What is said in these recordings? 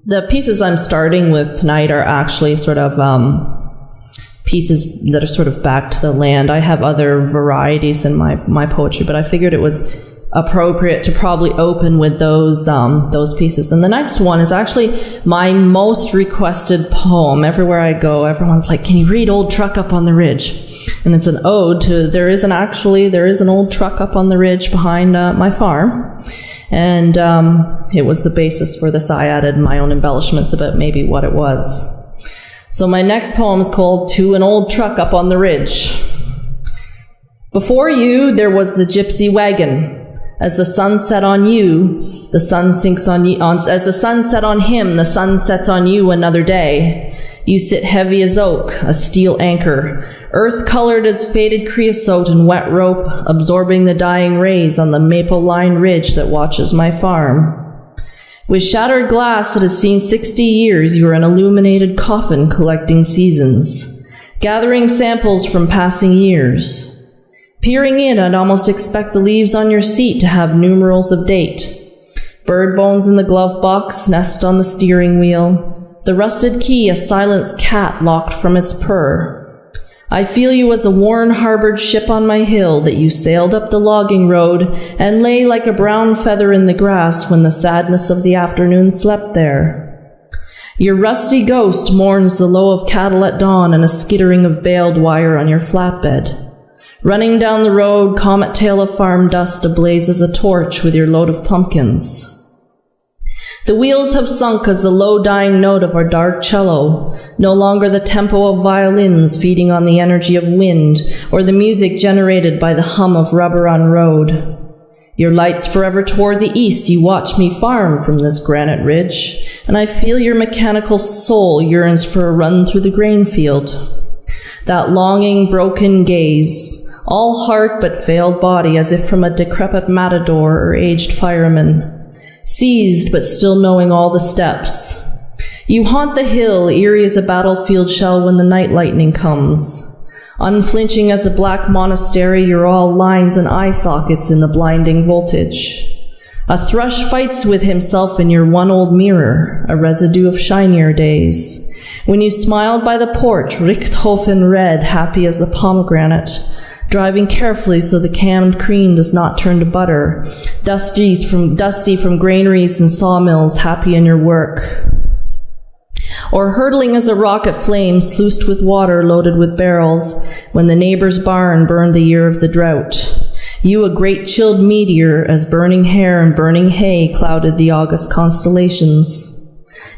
The pieces I'm starting with tonight are actually sort of pieces that are sort of back to the land. I have other varieties in my poetry, but I figured it was appropriate to probably open with those pieces. And the next one is actually my most requested poem. Everywhere I go, everyone's like, "Can you read Old Truck Up on the Ridge?" And it's an ode to, there is an old truck up on the ridge behind my farm. And it was the basis for this. I added my own embellishments about maybe what it was. So my next poem is called "To an Old Truck Up on the Ridge." Before you, there was the gypsy wagon. As the sun set on you, the sun sinks on you. As the sun set on him, the sun sets on you another day. You sit heavy as oak, a steel anchor, earth-colored as faded creosote and wet rope, absorbing the dying rays on the maple-lined ridge that watches my farm. With shattered glass that has seen 60 years, you are an illuminated coffin collecting seasons, gathering samples from passing years. Peering in, I'd almost expect the leaves on your seat to have numerals of date. Bird bones in the glove box, nest on the steering wheel. The rusted key, a silenced cat locked from its purr. I feel you as a worn-harbored ship on my hill that you sailed up the logging road and lay like a brown feather in the grass when the sadness of the afternoon slept there. Your rusty ghost mourns the low of cattle at dawn and a skittering of baled wire on your flatbed. Running down the road, comet tail of farm dust ablaze as a torch with your load of pumpkins. The wheels have sunk as the low dying note of our dark cello, no longer the tempo of violins feeding on the energy of wind, or the music generated by the hum of rubber on road. Your lights forever toward the east, you watch me farm from this granite ridge, and I feel your mechanical soul yearns for a run through the grain field. That longing, broken gaze, all heart but failed body, as if from a decrepit matador or aged fireman, seized but still knowing all the steps. You haunt the hill, eerie as a battlefield shell when the night lightning comes. Unflinching as a black monastery, you're all lines and eye sockets in the blinding voltage. A thrush fights with himself in your one old mirror, a residue of shinier days. When you smiled by the porch, Richthofen red, happy as a pomegranate, driving carefully so the canned cream does not turn to butter, dusty from granaries and sawmills, happy in your work. Or hurtling as a rocket flame sluiced with water loaded with barrels when the neighbor's barn burned the year of the drought. You a great chilled meteor as burning hair and burning hay clouded the August constellations.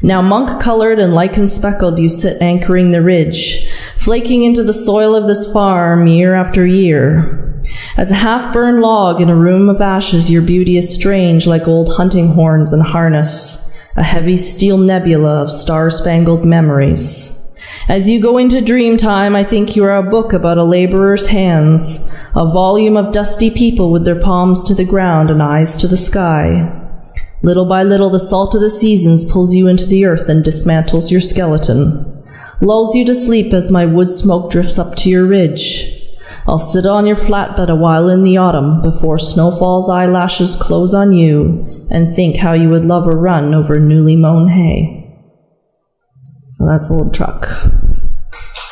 Now monk-colored and lichen-speckled you sit anchoring the ridge, flaking into the soil of this farm year after year. As a half-burned log in a room of ashes, your beauty is strange like old hunting horns and harness, a heavy steel nebula of star-spangled memories. As you go into dream time, I think you are a book about a laborer's hands, a volume of dusty people with their palms to the ground and eyes to the sky. Little by little, the salt of the seasons pulls you into the earth and dismantles your skeleton, lulls you to sleep as my wood smoke drifts up to your ridge. I'll sit on your flatbed a while in the autumn before snowfall's eyelashes close on you and think how you would love a run over newly mown hay. So that's Old Truck.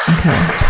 Okay.